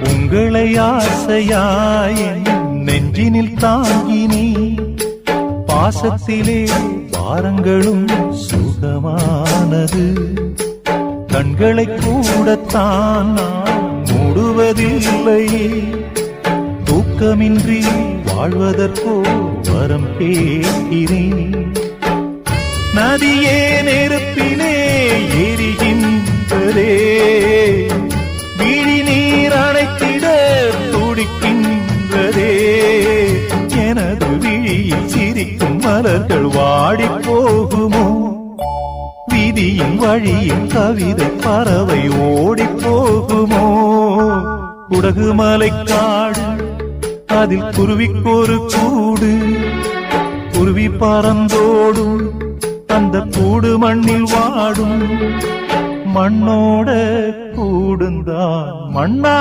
உங்களை ஆசையாய் நெஞ்சினில் தாங்கினி பாசத்திலே பாரங்களும் சுகமானது கண்களை கூடத்தான் நான் மூடுவதில்லை தூக்கமின்றி வாழ்வதற்கோ வரம் கேட்கிறேன் நதியே நெருப்பிலே எரிகின்றதே விழி நீர் அணைத்திட துடிக்கின்றதே எனது விழியில் சிரிக்கும் மலர்கள் வாடி போகுமோ விதியின் வழியில் கவிதை பறவை ஓடி போகுமோ குடகு மலைக்காடு அதில் குருவிக்கொரு கூடு குருவி பறந்தோடும் அந்த கூடு மண்ணில் வாடும் மண்ணோட கூடுந்தான் மண்ணா